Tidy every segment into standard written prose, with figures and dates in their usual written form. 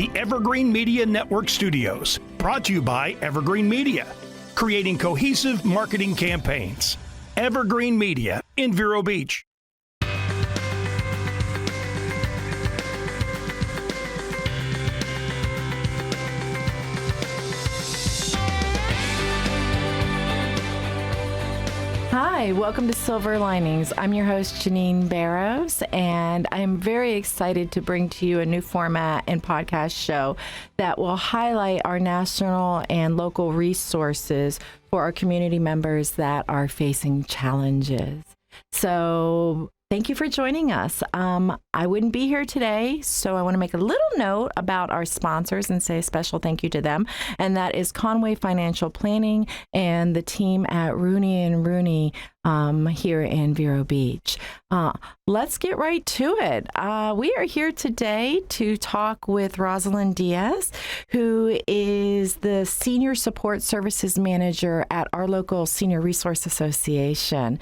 the Evergreen Media Network studios. Brought to you by Evergreen Media, creating cohesive marketing campaigns. Evergreen Media in Vero Beach. Hi, welcome to Silver Linings. I'm your host, Janine Barrows, and I'm very excited to bring to you a new format and podcast show that will highlight our national and local resources for our community members that are facing challenges. So thank you for joining us. I wouldn't be here today, so I want to make a little note about our sponsors and say a special thank you to them, and that is Conway Financial Planning and the team at Rooney and Rooney here in Vero Beach. Let's get right to it. We are here today to talk with Rosalind Diaz, who is the Senior Support Services Manager at our local Senior Resource Association.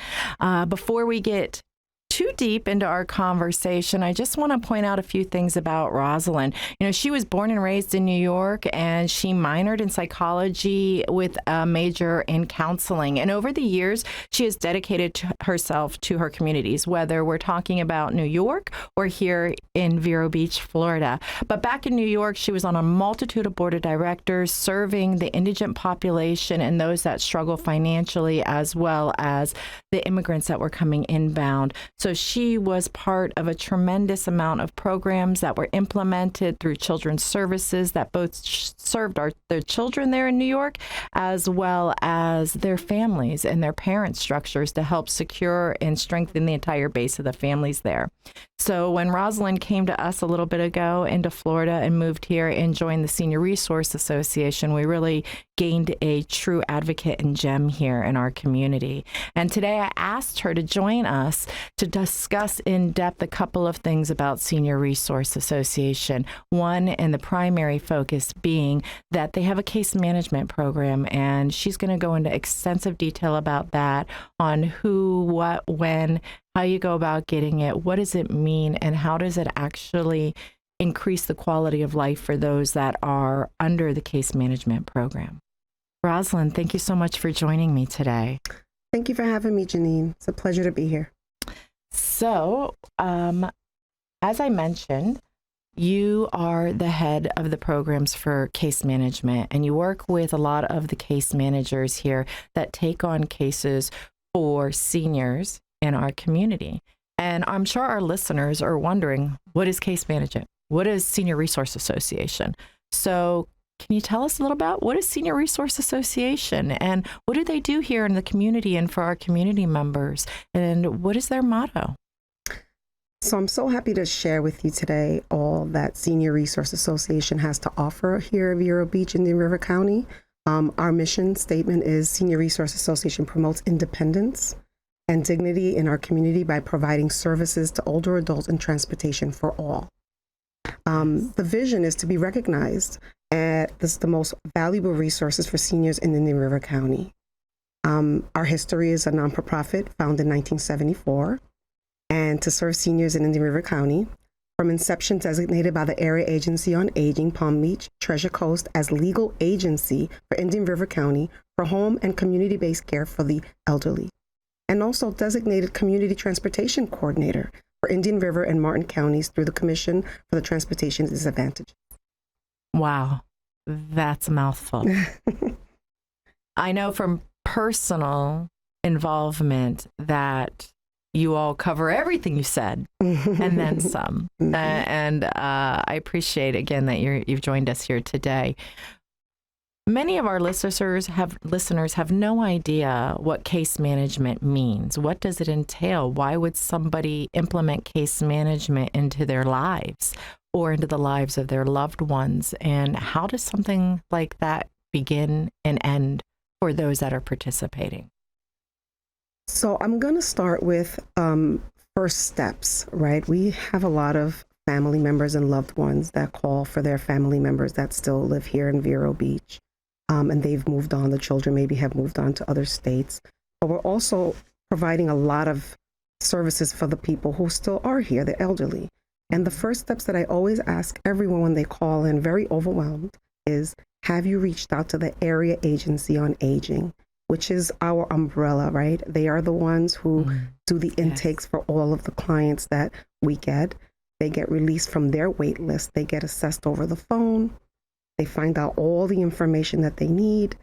Before we get too deep into our conversation, I just want to point out a few things about Rosalind. You know, she was born and raised in New York, and she minored in psychology with a major in counseling. And over the years, she has dedicated herself to her communities, whether we're talking about New York or here in Vero Beach, Florida. But back in New York, she was on a multitude of board of directors serving the indigent population and those that struggle financially, as well as the immigrants that were coming inbound. So she was part of a tremendous amount of programs that were implemented through children's services that both served their children there in New York, as well as their families and their parent structures to help secure and strengthen the entire base of the families there. So when Rosalind came to us a little bit ago into Florida and moved here and joined the Senior Resource Association, we really gained a true advocate and gem here in our community. And today I asked her to join us to discuss in depth a couple of things about Senior Resource Association. One, and the primary focus being that they have a case management program, and she's going to go into extensive detail about that, on who, what, when, how you go about getting it, what does it mean, and how does it actually increase the quality of life for those that are under the case management program. Rosalind, thank you so much for joining me today. Thank you for having me, Janine. It's a pleasure to be here. So, as I mentioned, you are the head of the programs for case management, and you work with a lot of the case managers here that take on cases for seniors in our community. And I'm sure our listeners are wondering, what is case management? What is Senior Resource Association? So can you tell us a little about what is Senior Resource Association, and what do they do here in the community and for our community members, and what is their motto? So I'm so happy to share with you today all that Senior Resource Association has to offer here at Vero Beach in Indian River County. Our mission statement is Senior Resource Association promotes independence and dignity in our community by providing services to older adults and transportation for all. The vision is to be recognized as the most valuable resources for seniors in Indian River County. Our history is a non-for-profit founded in 1974, and to serve seniors in Indian River County. From inception, designated by the Area Agency on Aging, Palm Beach, Treasure Coast as legal agency for Indian River County for home and community-based care for the elderly, and also designated community transportation coordinator for Indian River and Martin counties through the Commission for the Transportation Disadvantaged. Wow, that's a mouthful. I know from personal involvement that you all cover everything you said and then some. And I appreciate, again, that you've joined us here today. Many of our listeners have no idea what case management means. What does it entail? Why would somebody implement case management into their lives or into the lives of their loved ones? And how does something like that begin and end for those that are participating? So I'm going to start with first steps, right? We have a lot of family members and loved ones that call for their family members that still live here in Vero Beach. And they've moved on. The children maybe have moved on to other states. But we're also providing a lot of services for the people who still are here, the elderly. And the first steps that I always ask everyone when they call in very overwhelmed is, have you reached out to the Area Agency on Aging, which is our umbrella, right? They are the ones who do the intakes for all of the clients that we get. They get released from their wait list. They get assessed over the phone. They find out all the information that they need,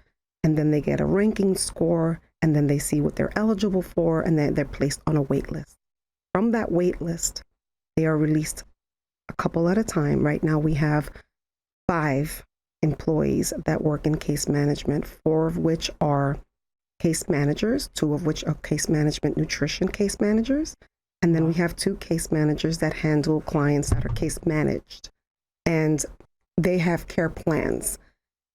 and then they get a ranking score, and then they see what they're eligible for, and then they're placed on a wait list. From that wait list, they are released a couple at a time. Right now, we have 5 employees that work in case management, 4 of which are case managers, 2 of which are case management nutrition case managers. And then we have 2 case managers that handle clients that are case managed. And they have care plans.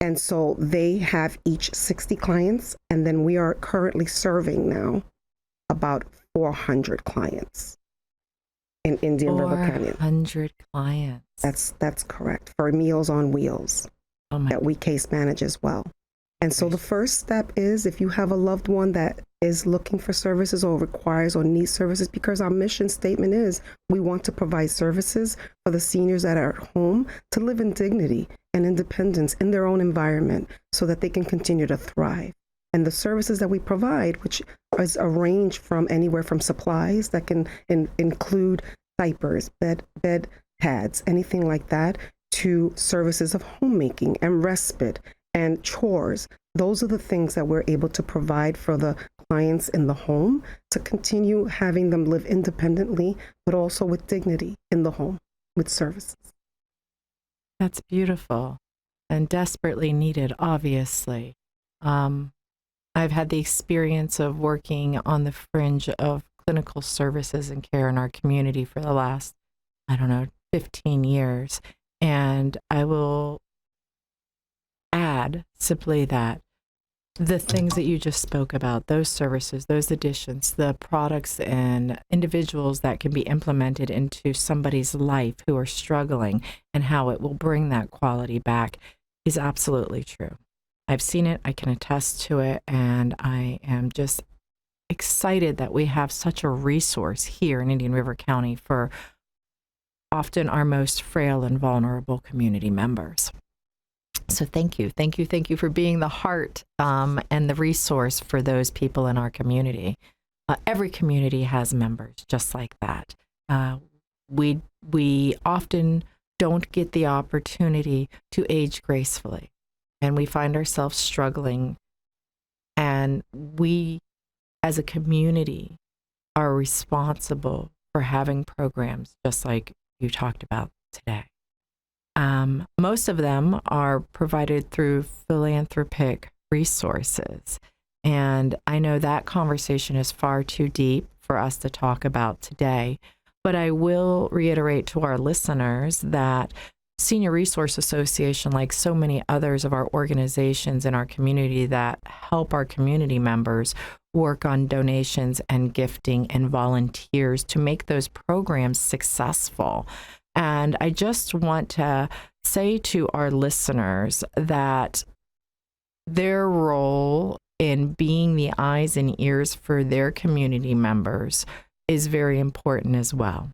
And so they have each 60 clients. And then we are currently serving now about 400 clients in Indian River County. 400 clients. That's correct. For Meals on Wheels that we case manage as well. And so the first step is, if you have a loved one that is looking for services or requires or needs services, because our mission statement is we want to provide services for the seniors that are at home to live in dignity and independence in their own environment so that they can continue to thrive. And the services that we provide, which is a range from anywhere from supplies that can include diapers, bed pads, anything like that, to services of homemaking and respite and chores. Those are the things that we're able to provide for the clients in the home to continue having them live independently, but also with dignity in the home with services. That's beautiful and desperately needed, obviously. I've had the experience of working on the fringe of clinical services and care in our community for the last, 15 years. And I will add simply that the things that you just spoke about, those services, those additions, the products and individuals that can be implemented into somebody's life who are struggling and how it will bring that quality back is absolutely true. I've seen it, I can attest to it, and I am just excited that we have such a resource here in Indian River County for often our most frail and vulnerable community members. So thank you for being the heart and the resource for those people in our community. Every community has members just like that. We often don't get the opportunity to age gracefully, and we find ourselves struggling. And we, as a community, are responsible for having programs just like you talked about today. Most of them are provided through philanthropic resources. And I know that conversation is far too deep for us to talk about today, but I will reiterate to our listeners that Senior Resource Association, like so many others of our organizations in our community that help our community members work on donations and gifting and volunteers to make those programs successful. And I just want to say to our listeners that their role in being the eyes and ears for their community members is very important as well.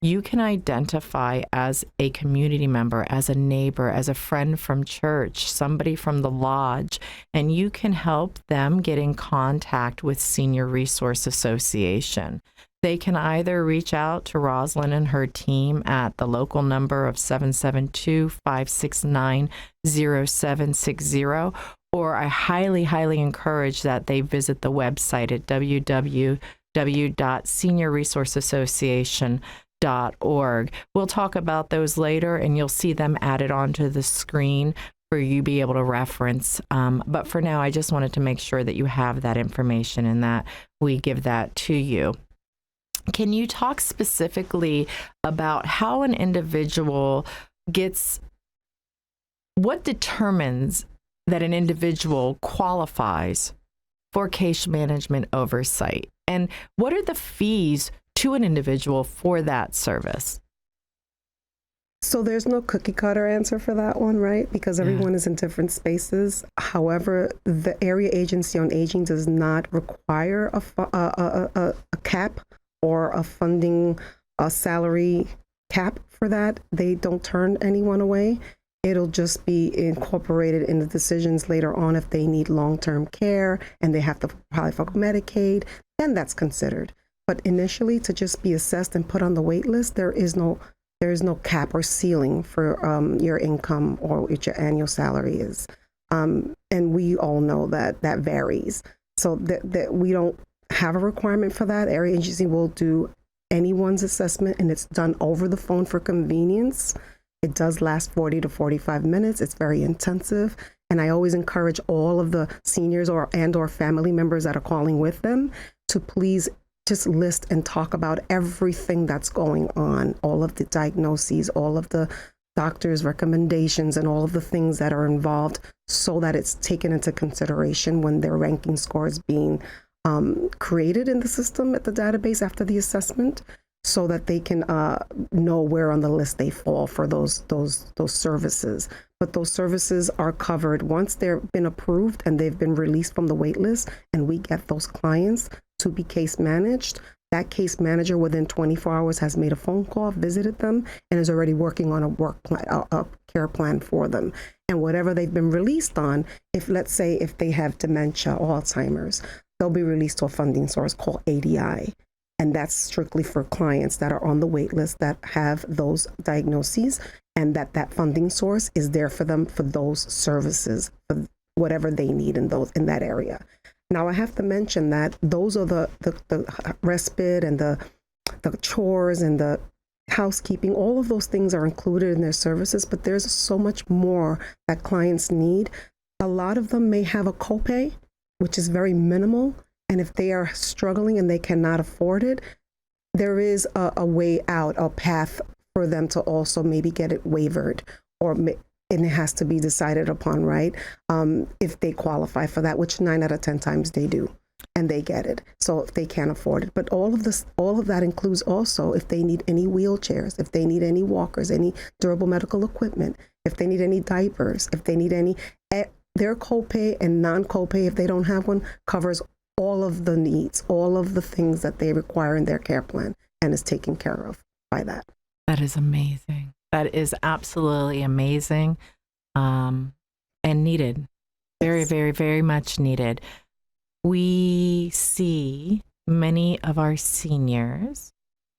You can identify as a community member, as a neighbor, as a friend from church, somebody from the lodge, and you can help them get in contact with Senior Resource Association. They can either reach out to Rosalind and her team at the local number of 772-569-0760, or I highly, highly encourage that they visit the website at www.seniorresourceassociation.org. We'll talk about those later, and you'll see them added onto the screen for you to be able to reference. But for now, I just wanted to make sure that you have that information and that we give that to you. Can you talk specifically about how an individual what determines that an individual qualifies for case management oversight? And what are the fees to an individual for that service? So there's no cookie cutter answer for that one, right? Because everyone is in different spaces. However, the Area Agency on Aging does not require a cap or a funding, a salary cap for that. They don't turn anyone away. It'll just be incorporated in the decisions later on if they need long-term care and they have to apply for Medicaid, then that's considered. But initially, to just be assessed and put on the wait list, there is no cap or ceiling for your income or what your annual salary is. And we all know that that varies. So that we don't have a requirement for that. Area agency will do anyone's assessment, and it's done over the phone for convenience. It does last 40 to 45 minutes. It's very intensive. And I always encourage all of the seniors or family members that are calling with them to please just list and talk about everything that's going on, all of the diagnoses, all of the doctor's recommendations, and all of the things that are involved, so that it's taken into consideration when their ranking score is being created in the system at the database after the assessment, so that they can know where on the list they fall for those services. But those services are covered once they've been approved and they've been released from the wait list, and we get those clients to be case managed. That case manager within 24 hours has made a phone call, visited them, and is already working on a care plan for them. And whatever they've been released on, let's say if they have dementia or Alzheimer's, they'll be released to a funding source called ADI. And that's strictly for clients that are on the wait list that have those diagnoses, and that funding source is there for them for those services, for whatever they need in that area. Now, I have to mention that those are the respite and the chores and the housekeeping. All of those things are included in their services, but there's so much more that clients need. A lot of them may have a copay, which is very minimal. And if they are struggling and they cannot afford it, there is a way out, a path for them to also maybe get it waived, and it has to be decided upon, right? If they qualify for that, which 9 out of 10 times they do, and they get it. So if they can't afford it, but all of that includes also if they need any wheelchairs, if they need any walkers, any durable medical equipment, if they need any diapers, if they need any, their copay and non-copay, if they don't have one, covers all of the needs, all of the things that they require in their care plan, and is taken care of by that. That is amazing. That is absolutely amazing, and needed. Very, very, very much needed. We see many of our seniors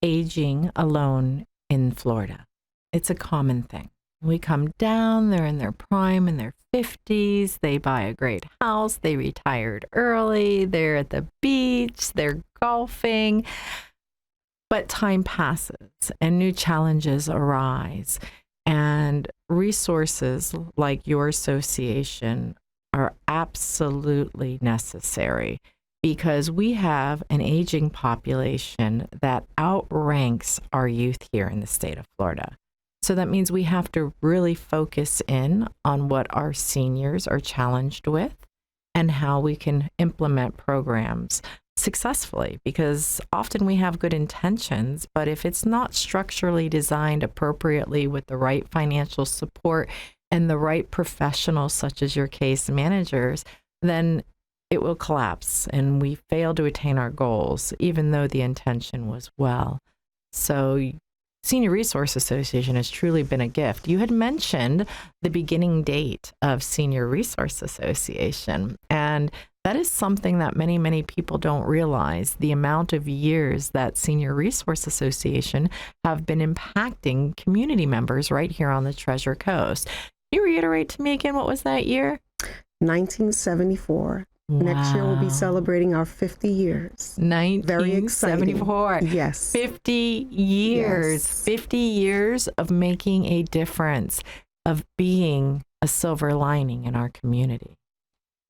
aging alone in Florida. It's a common thing. We come down, they're in their prime, in their 50s, they buy a great house, they retired early, they're at the beach, they're golfing. But time passes and new challenges arise, and resources like your association are absolutely necessary, because we have an aging population that outranks our youth here in the state of Florida. So that means we have to really focus in on what our seniors are challenged with and how we can implement programs successfully, because often we have good intentions, but if it's not structurally designed appropriately with the right financial support and the right professionals, such as your case managers, then it will collapse and we fail to attain our goals, even though the intention was well. So Senior Resource Association has truly been a gift. You had mentioned the beginning date of Senior Resource Association, and that is something that many, many people don't realize, the amount of years that Senior Resource Association have been impacting community members right here on the Treasure Coast. Can you reiterate to me again, what was that year? 1974. Wow. Next year we'll be celebrating our 50 years. 1974. Yes. 50 years. Yes. 50 years of making a difference, of being a silver lining in our community.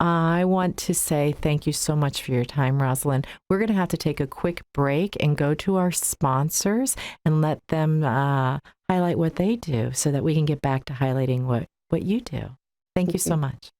I want to say thank you so much for your time, Rosalind. We're going to have to take a quick break and go to our sponsors and let them highlight what they do so that we can get back to highlighting what you do. Thank you so much.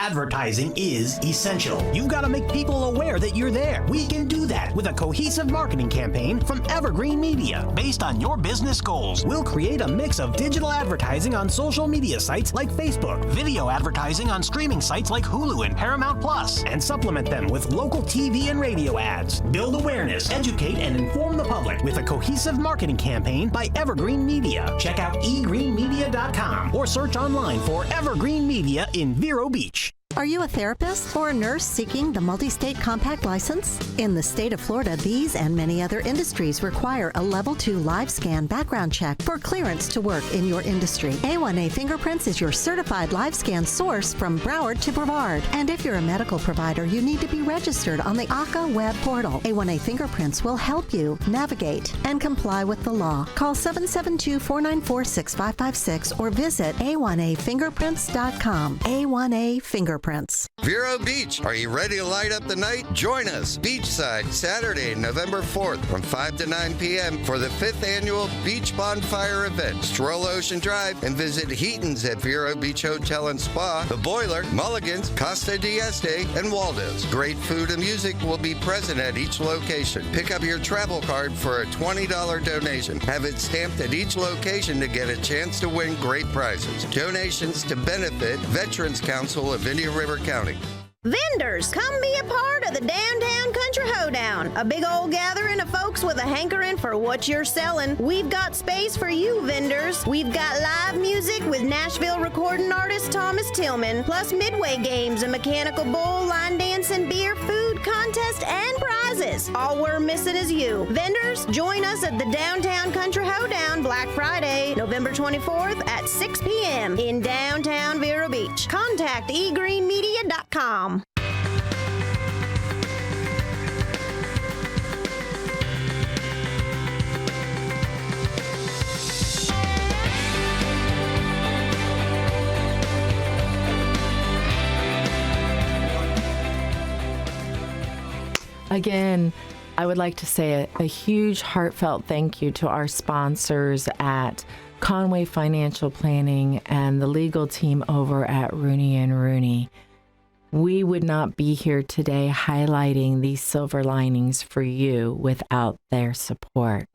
Advertising is essential. You've got to make people aware that you're there. We can do that with a cohesive marketing campaign from Evergreen Media. Based on your business goals, we'll create a mix of digital advertising on social media sites like Facebook, video advertising on streaming sites like Hulu and Paramount Plus, and supplement them with local TV and radio ads. Build awareness, educate, and inform the public with a cohesive marketing campaign by Evergreen Media. Check out egreenmedia.com or search online for Evergreen Media in Vero Beach. Are you a therapist or a nurse seeking the multi-state compact license? In the state of Florida, these and many other industries require a Level 2 live scan background check for clearance to work in your industry. A1A Fingerprints is your certified live scan source from Broward to Brevard. And if you're a medical provider, you need to be registered on the ACA web portal. A1A Fingerprints will help you navigate and comply with the law. Call 772-494-6556 or visit a1afingerprints.com. A1A Fingerprints. Vero Beach, are you ready to light up the night? Join us beachside Saturday, November 4th from 5 to 9 p.m. for the 5th annual Beach Bonfire event. Stroll Ocean Drive and visit Heaton's at Vero Beach Hotel and Spa, The Boiler, Mulligan's, Costa Dieste, and Waldo's. Great food and music will be present at each location. Pick up your travel card for a $20 donation. Have it stamped at each location to get a chance to win great prizes. Donations to benefit Veterans Council of Indian River County. Vendors, come be a part of the Downtown Country Hoedown, a big old gathering of folks with a hankering for what you're selling. We've got space for you, vendors. We've got live music with Nashville recording artist Thomas Tillman, plus midway games, a mechanical bull, line dancing, beer, food contest, and prizes. All we're missing is you. Vendors, join us at the Downtown Country Hoedown Black Friday, November 24th at 6 p.m. in downtown Vero Beach. Contact egreenmedia.com. Again, I would like to say a huge heartfelt thank you to our sponsors at Conway Financial Planning and the legal team over at Rooney & Rooney. We would not be here today highlighting these silver linings for you without their support.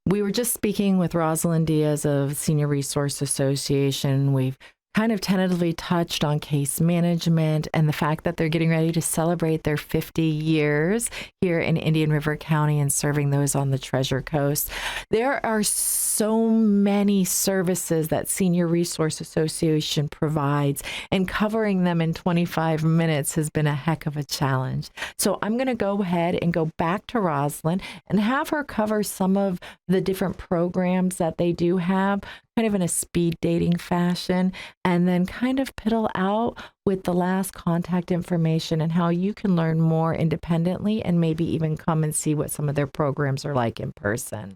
We were just speaking with Rosalind Diaz of Senior Resource Association. We've kind of tentatively touched on case management and the fact that they're getting ready to celebrate their 50 years here in Indian River County and serving those on the Treasure Coast. There are so many services that Senior Resource Association provides, and covering them in 25 minutes has been a heck of a challenge. So I'm going to go ahead and go back to Rosalind and have her cover some of the different programs that they do have, kind of in a speed dating fashion, and then kind of piddle out with the last contact information and how you can learn more independently and maybe even come and see what some of their programs are like in person.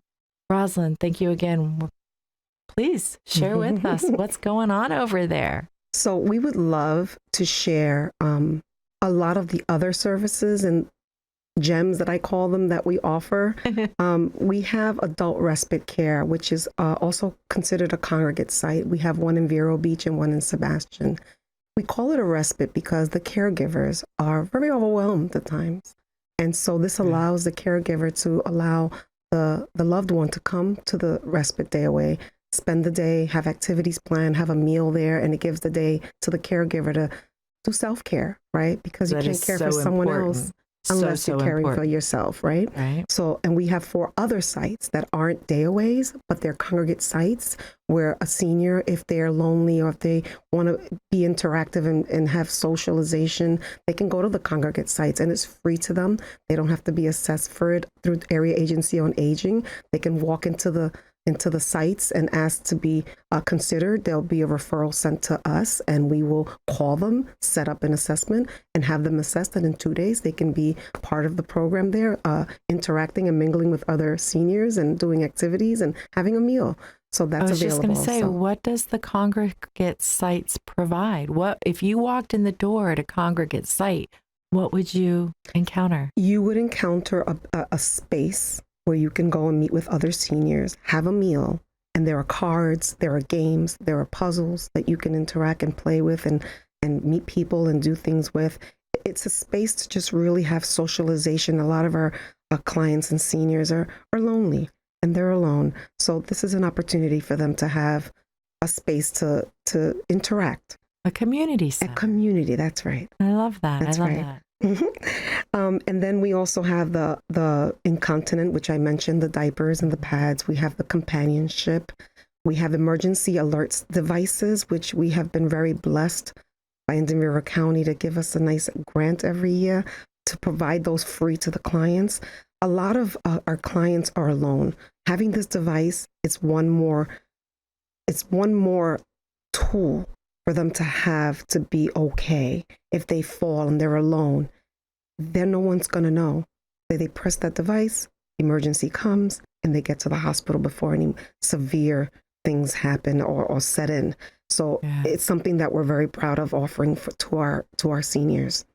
Rosalind, thank you again. Please share with us what's going on over there. So we would love to share a lot of the other services and gems that I call them that we offer. We have adult respite care, which is also considered a congregate site. We have one in Vero Beach and one in Sebastian. We call it a respite because the caregivers are very overwhelmed at times. And so this allows the caregiver to allow the loved one to come to the respite day away, spend the day, have activities planned, have a meal there, and it gives the day to the caregiver to do self-care, right? Because you can't care for someone else unless you're caring for yourself, right? So, and we have 4 other sites that aren't dayaways, but they're congregate sites where a senior, if they're lonely or if they want to be interactive and have socialization, they can go to the congregate sites and it's free to them. They don't have to be assessed for it through the Area Agency on Aging. They can walk into the sites and ask to be considered. There'll be a referral sent to us and we will call them, set up an assessment and have them assessed, and in 2 days they can be part of the program there, interacting and mingling with other seniors and doing activities and having a meal. So that's available. I was just going to say, what does the congregate sites provide? What if you walked in the door at a congregate site, what would you encounter? You would encounter a space where you can go and meet with other seniors, have a meal, and there are cards, there are games, there are puzzles that you can interact and play with and and meet people and do things with. It's a space to just really have socialization. A lot of our clients and seniors are lonely and they're alone. So this is an opportunity for them to have a space to interact. A community center. A community, that's right. I love that. That's I love right. that. And then we also have the incontinent, which I mentioned, the diapers and the pads. We have the companionship. We have emergency alerts devices, which we have been very blessed by Indian River County to give us a nice grant every year to provide those free to the clients. A lot of our clients are alone. Having this device, it's one more tool for them to have to be okay. If they fall and they're alone, then no one's going to know. They press that device, emergency comes, and they get to the hospital before any severe things happen or set in. So it's something that we're very proud of offering to our seniors.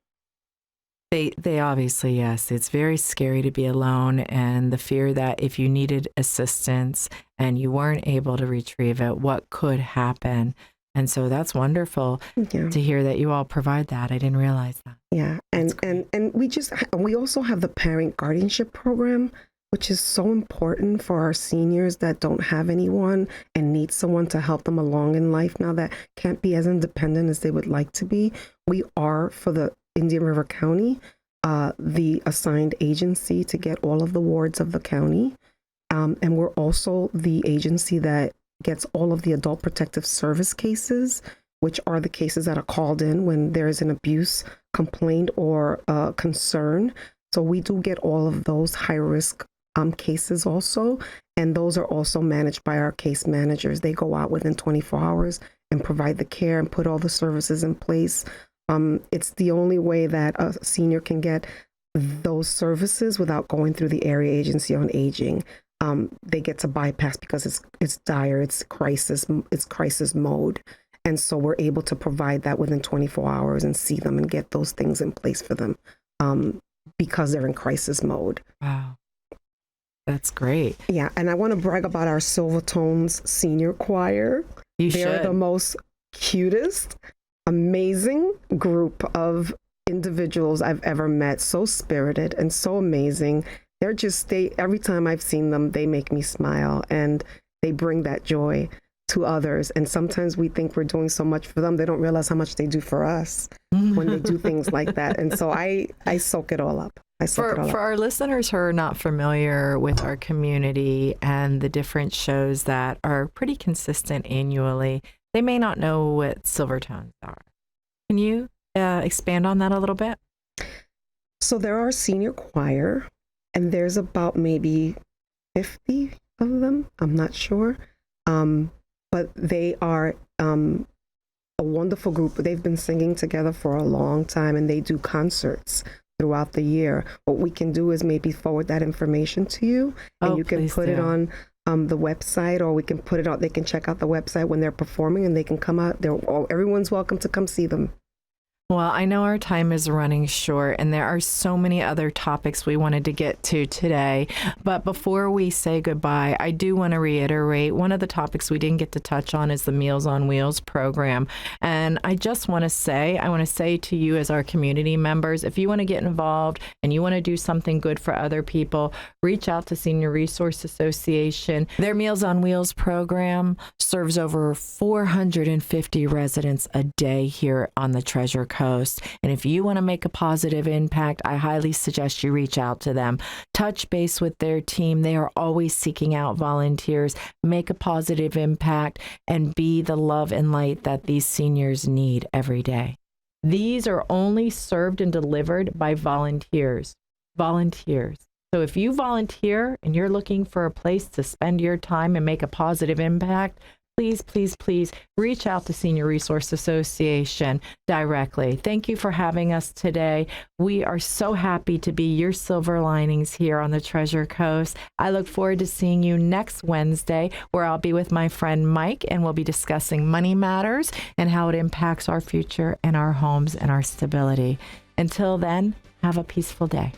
They obviously, yes, it's very scary to be alone, and the fear that if you needed assistance and you weren't able to retrieve it, what could happen? And so that's wonderful to hear that you all provide that. I didn't realize that. Yeah, and we also have the parent guardianship program, which is so important for our seniors that don't have anyone and need someone to help them along in life now that can't be as independent as they would like to be. We are, for the Indian River County, the assigned agency to get all of the wards of the county. And we're also the agency that gets all of the adult protective service cases, which are the cases that are called in when there is an abuse complaint or concern. So we do get all of those high risk cases also. And those are also managed by our case managers. They go out within 24 hours and provide the care and put all the services in place. It's the only way that a senior can get those services without going through the Area Agency on Aging. They get to bypass because it's dire, it's crisis mode. And so we're able to provide that within 24 hours and see them and get those things in place for them because they're in crisis mode. Wow. That's great. Yeah. And I want to brag about our Silvertones senior choir. They're the most cutest, amazing group of individuals I've ever met. So spirited and so amazing. Every time I've seen them, they make me smile and they bring that joy to others. And sometimes we think we're doing so much for them. They don't realize how much they do for us when they do things like that. And so I soak it all up. For our listeners who are not familiar with our community and the different shows that are pretty consistent annually, they may not know what Silvertones are. Can you expand on that a little bit? So there are senior choir, and there's about maybe 50 of them. I'm not sure. But they are a wonderful group. They've been singing together for a long time, and they do concerts throughout the year. What we can do is maybe forward that information to you, and you can put it on the website, or we can put it out. They can check out the website when they're performing, and they can come out. Everyone's welcome to come see them. Well, I know our time is running short, and there are so many other topics we wanted to get to today. But before we say goodbye, I do want to reiterate one of the topics we didn't get to touch on is the Meals on Wheels program. And I just want to say to you as our community members, if you want to get involved and you want to do something good for other people, reach out to Senior Resource Association. Their Meals on Wheels program serves over 450 residents a day here on the Treasure Coast. And if you want to make a positive impact, I highly suggest you reach out to them. Touch base with their team. They are always seeking out volunteers. Make a positive impact and be the love and light that these seniors need every day. These are only served and delivered by volunteers. So if you volunteer and you're looking for a place to spend your time and make a positive impact, please, please, please reach out to Senior Resource Association directly. Thank you for having us today. We are so happy to be your silver linings here on the Treasure Coast. I look forward to seeing you next Wednesday, where I'll be with my friend Mike, and we'll be discussing money matters and how it impacts our future and our homes and our stability. Until then, have a peaceful day.